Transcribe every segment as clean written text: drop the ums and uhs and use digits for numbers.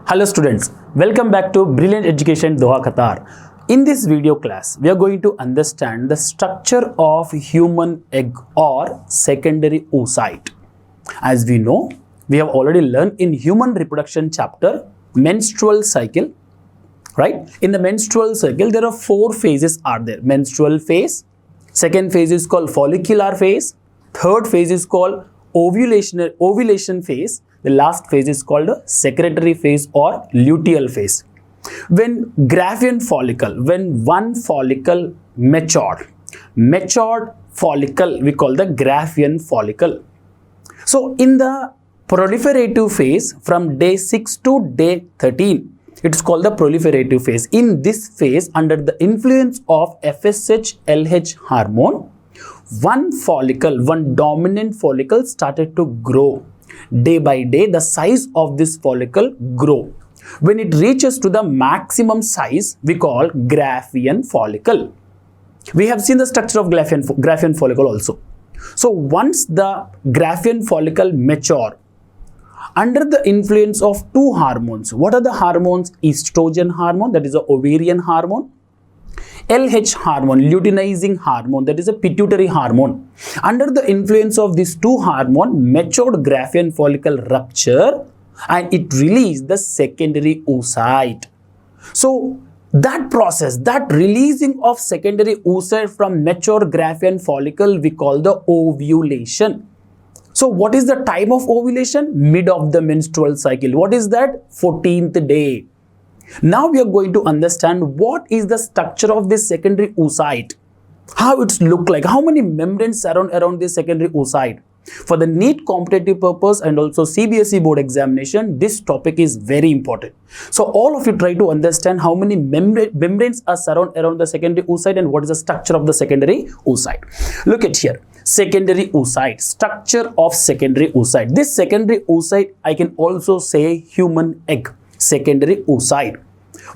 Hello students, welcome back to Brilliant Education Doha, Qatar. In this video class, we are going to understand the structure of human egg or secondary oocyte. As we know, we have already learned in human reproduction chapter, menstrual cycle, right? In the menstrual cycle, there are 4 phases are there. Menstrual phase, second phase is called follicular phase, third phase is called ovulation phase, the last phase is called a secretory phase or luteal phase. When Graafian follicle, when one follicle matured follicle, we call the Graafian follicle. So in the proliferative phase from day 6 to day 13, it is called the proliferative phase. In this phase, under the influence of FSH-LH hormone, one dominant follicle started to grow. Day by day, the size of this follicle grow. When it reaches to the maximum size, we call Graafian follicle. We have seen the structure of Graafian follicle also. So once the Graafian follicle mature, under the influence of 2 hormones, what are the hormones? Estrogen hormone, that is a ovarian hormone. LH hormone, luteinizing hormone, that is a pituitary hormone. Under the influence of these 2 hormones, matured Graafian follicle rupture and it released the secondary oocyte. So that process, that releasing of secondary oocyte from mature Graafian follicle, we call the ovulation. So what is the time of ovulation? Mid of the menstrual cycle. What is that? 14th day. Now we are going to understand what is the structure of this secondary oocyte, how it's look like, how many membranes surround around this secondary oocyte. For the NEET competitive purpose and also CBSE board examination, this topic is very important. So all of you try to understand how many membranes are surround around the secondary oocyte and what is the structure of the secondary oocyte. Look at here, secondary oocyte, structure of secondary oocyte. This secondary oocyte, I can also say human egg. Secondary oocyte.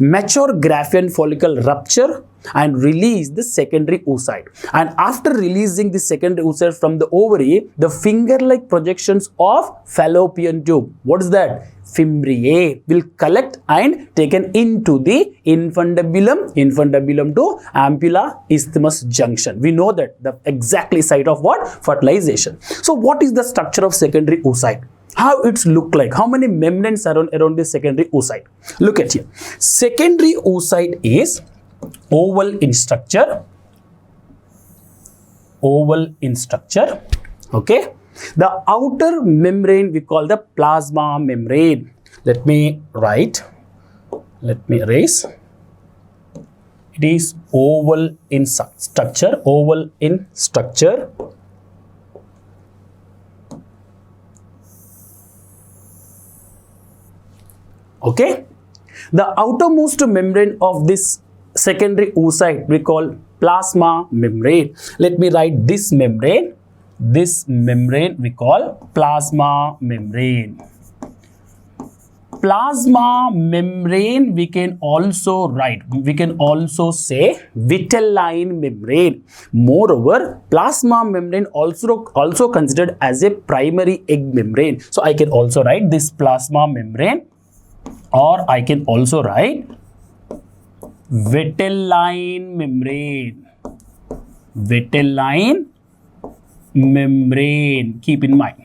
Mature Graafian follicle rupture and release the secondary oocyte. And after releasing the secondary oocyte from the ovary, the finger-like projections of fallopian tube, what is that? Fimbriae will collect and taken into the infundibulum to ampulla isthmus junction. We know that the exactly site of what? Fertilization. So what is the structure of secondary oocyte? How it's look like? How many membranes surround around this secondary oocyte? Look at here. Secondary oocyte is oval in structure. Oval in structure. Okay. The outer membrane we call the plasma membrane. Let me write. Let me erase. It is oval in structure. Oval in structure. Okay, the outermost membrane of this secondary oocyte we call plasma membrane. Let me write this membrane. This membrane we call plasma membrane. Plasma membrane we can also write. We can also say vitelline membrane. Moreover, plasma membrane also considered as a primary egg membrane. So I can also write this plasma membrane. Or I can also write vitelline membrane. Vitelline membrane. Keep in mind.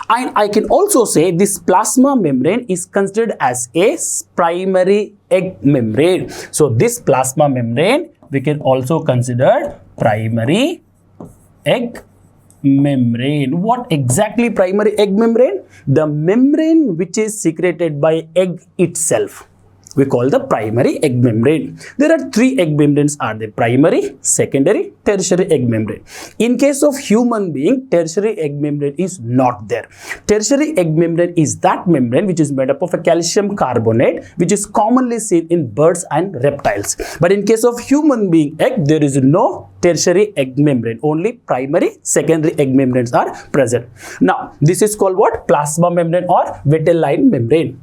And I can also say this plasma membrane is considered as a primary egg membrane. So this plasma membrane we can also consider primary egg membrane. What exactly primary egg membrane? The membrane which is secreted by egg itself. We call the primary egg membrane. There are 3 egg membranes are there: primary, secondary, tertiary egg membrane. In case of human being, tertiary egg membrane is not there. Tertiary egg membrane is that membrane which is made up of a calcium carbonate, which is commonly seen in birds and reptiles. But in case of human being egg, there is no tertiary egg membrane. Only primary, secondary egg membranes are present. Now, this is called what? Plasma membrane or vitelline membrane.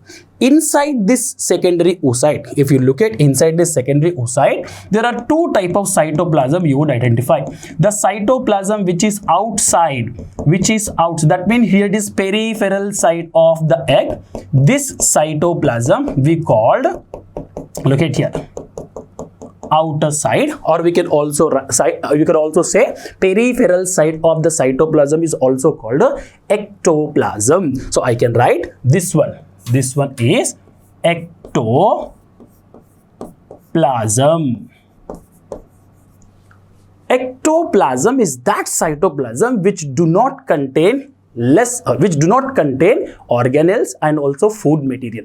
inside this secondary oocyte, if you look at inside this secondary oocyte, there are two types of cytoplasm you would identify. The cytoplasm which is outside, that means here it is peripheral side of the egg. This cytoplasm we called, look at here, outer side, or we can also say peripheral side of the cytoplasm is also called ectoplasm. So I can write this one. This one is ectoplasm. Ectoplasm is that cytoplasm which do not contain organelles and also food material.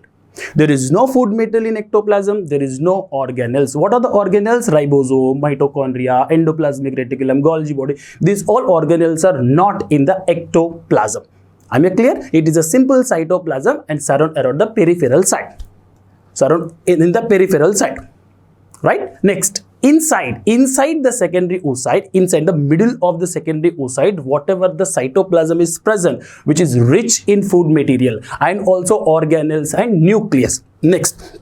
There is no food material in ectoplasm. There is no organelles. What are the organelles? Ribosome, mitochondria, endoplasmic reticulum, Golgi body. These all organelles are not in the ectoplasm. Am I clear? It is a simple cytoplasm and surround around the peripheral side. Surround in the peripheral side. Right? Next, inside the secondary oocyte, inside the middle of the secondary oocyte, whatever the cytoplasm is present, which is rich in food material and also organelles and nucleus. Next,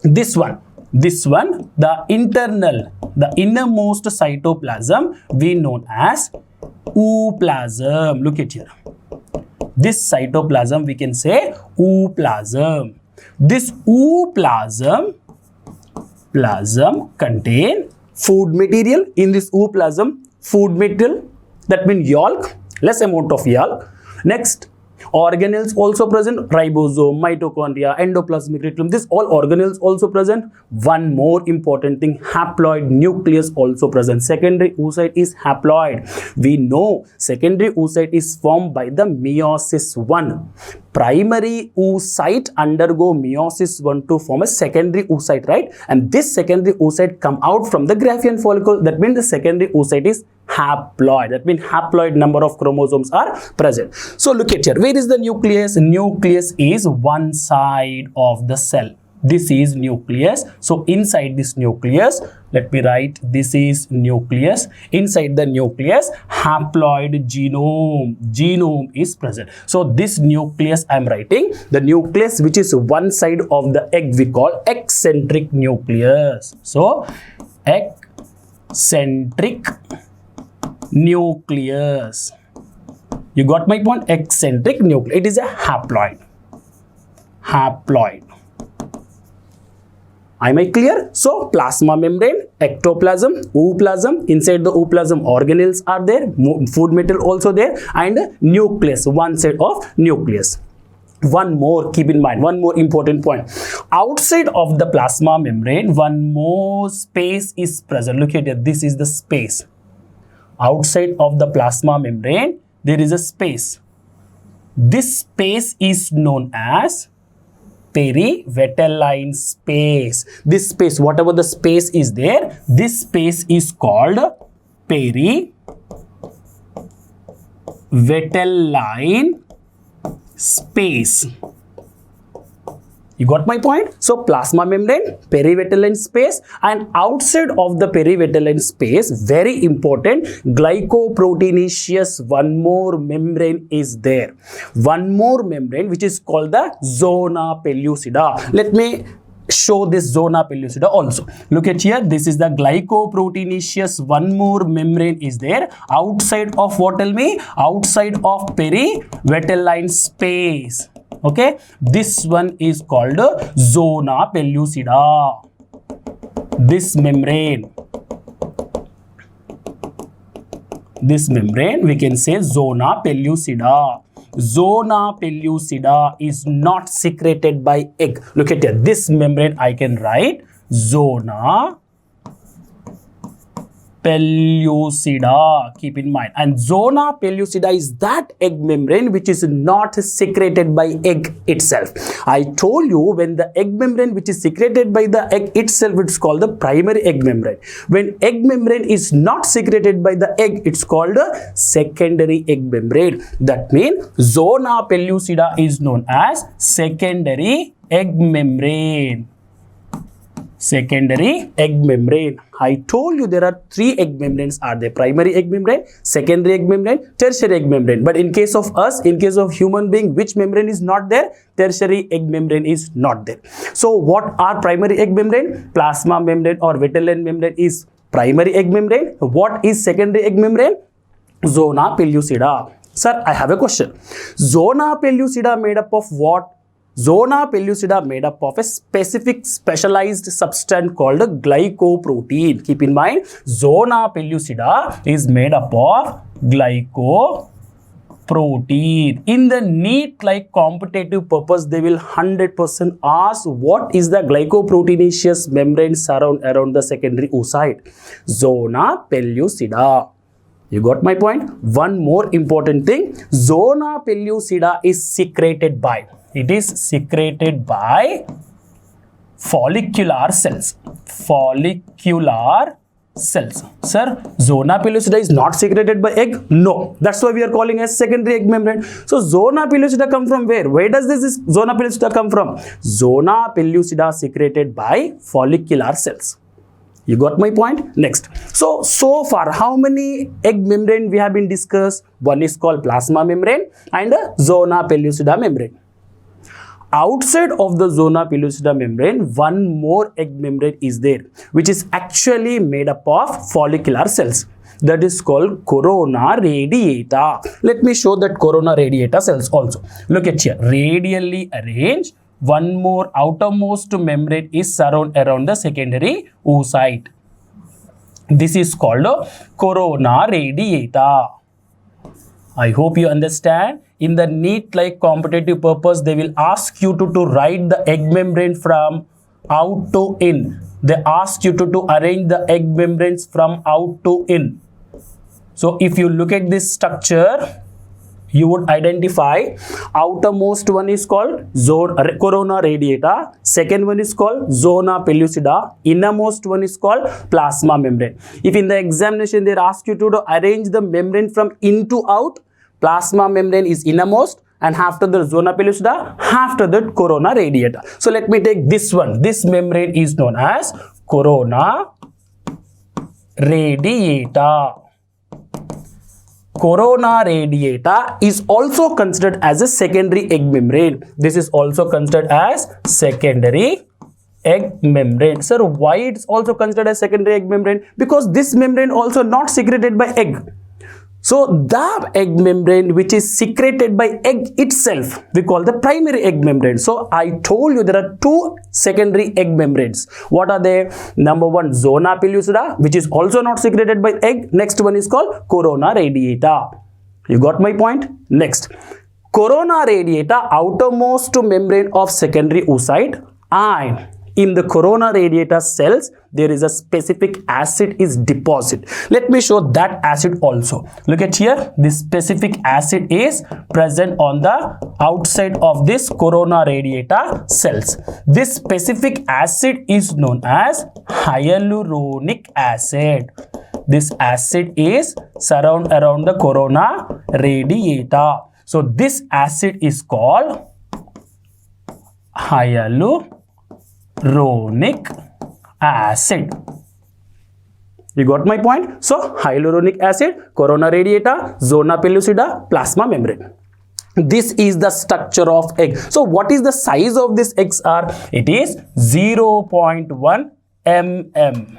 this one, the innermost cytoplasm we know as ooplasm. Look at here. This cytoplasm we can say ooplasm. This ooplasm contain food material. In this ooplasm, food material, that means yolk, less amount of yolk. Next, organelles also present, ribosome, mitochondria, endoplasmic reticulum. This all organelles also present. One more important thing, haploid nucleus also present. Secondary oocyte is haploid. We know secondary oocyte is formed by the meiosis 1. Primary oocyte undergo meiosis 1 to form a secondary oocyte, right? And this secondary oocyte come out from the Graafian follicle. That means the secondary oocyte is haploid. That means haploid number of chromosomes are present. So look at here. Where is the nucleus? Nucleus is one side of the cell. This is nucleus. So inside this nucleus, let me write, this is nucleus. Inside the nucleus, haploid genome is present. So this nucleus I am writing, the nucleus which is one side of the egg we call eccentric nucleus. So eccentric nucleus. You got my point? Eccentric nucleus. It is a haploid. Am I clear? So plasma membrane, ectoplasm, ooplasm. Inside the ooplasm, organelles are there, food material also there, and nucleus, one side of nucleus. One more, keep in mind, one more important point. Outside of the plasma membrane, one more space is present. Look at it. This is the space. Outside of the plasma membrane, there is a space. This space is known as perivitelline space. This space, whatever the space is there, this space is called perivitelline space. You got my point? So plasma membrane, perivitelline space, and outside of the perivitelline space, very important, glycoproteinaceous one more membrane is there. One more membrane which is called the zona pellucida. Let me show this zona pellucida also. Look at here. This is the glycoproteinaceous one more membrane is there. Outside of what, tell me? Outside of perivitelline space. Okay, this one is called zona pellucida. This membrane we can say zona pellucida. Zona pellucida is not secreted by egg. Look at here. This membrane I can write zona pellucida. Keep in mind. And zona pellucida is that egg membrane which is not secreted by egg itself. I told you when the egg membrane which is secreted by the egg itself, it's called the primary egg membrane. When egg membrane is not secreted by the egg, it's called a secondary egg membrane. That means zona pellucida is known as secondary egg membrane. Secondary egg membrane. I told you there are three egg membranes are there: primary egg membrane, secondary egg membrane, tertiary egg membrane. But in case of us, in case of human being, which membrane is not there? Tertiary egg membrane is not there. So what are primary egg membrane? Plasma membrane or vitelline membrane is primary egg membrane. What is secondary egg membrane? Zona pellucida. Sir, I have a question. Zona pellucida made up of what? Zona pellucida made up of a specific specialized substance called a glycoprotein. Keep in mind, zona pellucida is made up of glycoprotein. In the NEET like competitive purpose, they will 100% ask what is the glycoproteinaceous membrane around the secondary oocyte. Zona pellucida. You got my point? One more important thing, zona pellucida is secreted by. It is secreted by follicular cells. Follicular cells. Sir, zona pellucida is not secreted by egg? No. That's why we are calling as secondary egg membrane. So, zona pellucida come from where? Where does this zona pellucida come from? Zona pellucida secreted by follicular cells. You got my point? Next. So far, how many egg membrane we have been discussed? One is called plasma membrane and a zona pellucida membrane. Outside of the zona pellucida membrane, one more egg membrane is there, which is actually made up of follicular cells. That is called corona radiata. Let me show that corona radiata cells also. Look at here. Radially arranged. One more outermost membrane is around the secondary oocyte. This is called a corona radiata. I hope you understand. In the NEET like competitive purpose, they will ask you to write the egg membrane from out to in. They ask you to arrange the egg membranes from out to in. So if you look at this structure, you would identify outermost one is called corona radiata, second one is called zona pellucida, innermost one is called plasma membrane. If in the examination they ask you to arrange the membrane from in to out, plasma membrane is innermost, and after the zona pellucida, after that corona radiata. So let me take this one. This membrane is known as corona radiata. Corona radiata is also considered as a secondary egg membrane. This is also considered as secondary egg membrane. Sir, why it's also considered as secondary egg membrane? Because this membrane also not secreted by egg. So the egg membrane which is secreted by egg itself, we call the primary egg membrane. So I told you there are two secondary egg membranes. What are they? Number one, zona pellucida, which is also not secreted by egg. Next one is called corona radiata. You got my point? Next, corona radiata, outermost membrane of secondary oocyte, and in the corona radiata cells, there is a specific acid is deposited. Let me show that acid also. Look at here. This specific acid is present on the outside of this corona radiata cells. This specific acid is known as hyaluronic acid. This acid is surround around the corona radiata. So this acid is called hyaluronic acid. You got my point? So hyaluronic acid, corona radiata, zona pellucida, plasma membrane. This is the structure of egg. So what is the size of this eggs are? It is 0.1 mm.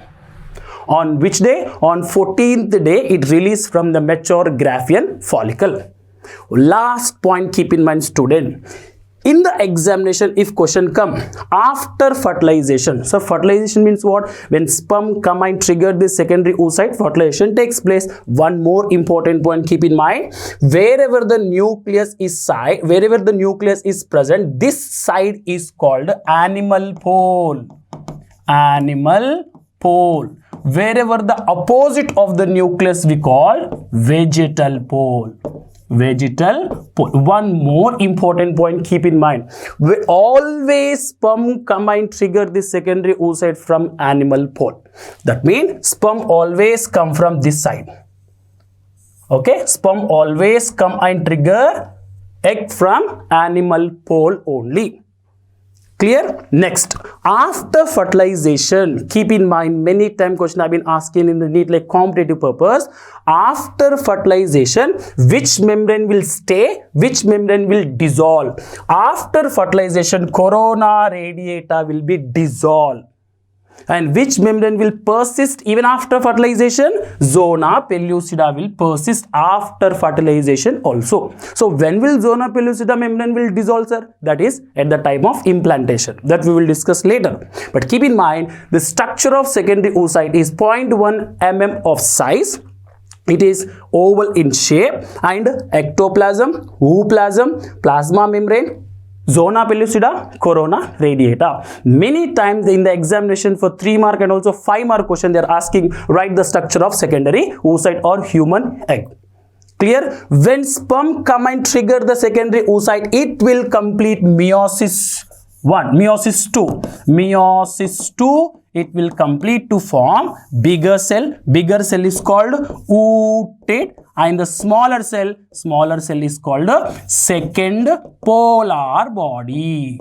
On which day? On 14th day it released from the mature Graafian follicle. Last point, keep in mind student. In the examination, if question come after fertilization, so fertilization means what? When sperm come and trigger the secondary oocyte, fertilization takes place. One more important point, keep in mind, wherever the nucleus is present, this side is called animal pole. Animal pole. Wherever the opposite of the nucleus we call vegetal pole. Vegetal pole. One more important point, keep in mind, we always sperm come and trigger the secondary oocyte from animal pole. That means sperm always come from this side. Okay, sperm always come and trigger egg from animal pole only. Clear? Next, after fertilization, keep in mind, many time question I've been asking in the NEET like competitive purpose. After fertilization, which membrane will stay, which membrane will dissolve? After fertilization, corona radiata will be dissolved. And which membrane will persist even after fertilization? Zona pellucida will persist after fertilization also. So when will zona pellucida membrane will dissolve, sir? That is at the time of implantation. That we will discuss later. But keep in mind, the structure of secondary oocyte is 0.1 mm of size. It is oval in shape, and ectoplasm, ooplasm, plasma membrane, zona pellucida, corona radiata. Many times in the examination for 3 mark and also 5 mark question, they are asking write the structure of secondary oocyte or human egg. Clear? When sperm come and trigger the secondary oocyte, it will complete meiosis 1, meiosis 2, meiosis 2. It will complete to form bigger cell. Bigger cell is called oocyte, and the smaller cell is called second polar body.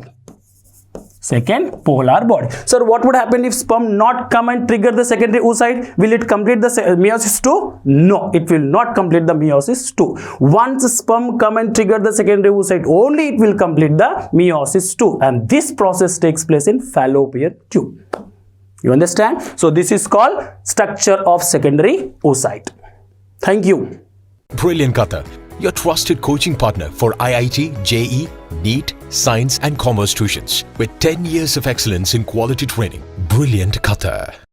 Second polar body. Sir, what would happen if sperm not come and trigger the secondary oocyte? Will it complete the meiosis 2? No, it will not complete the meiosis 2. Once sperm come and trigger the secondary oocyte, only it will complete the meiosis 2, and this process takes place in fallopian tube. You understand? So this is called structure of secondary oocyte. Thank you. Brilliant Qatar, your trusted coaching partner for IIT, JEE, NEET, Science and Commerce tuitions with 10 years of excellence in quality training. Brilliant Qatar.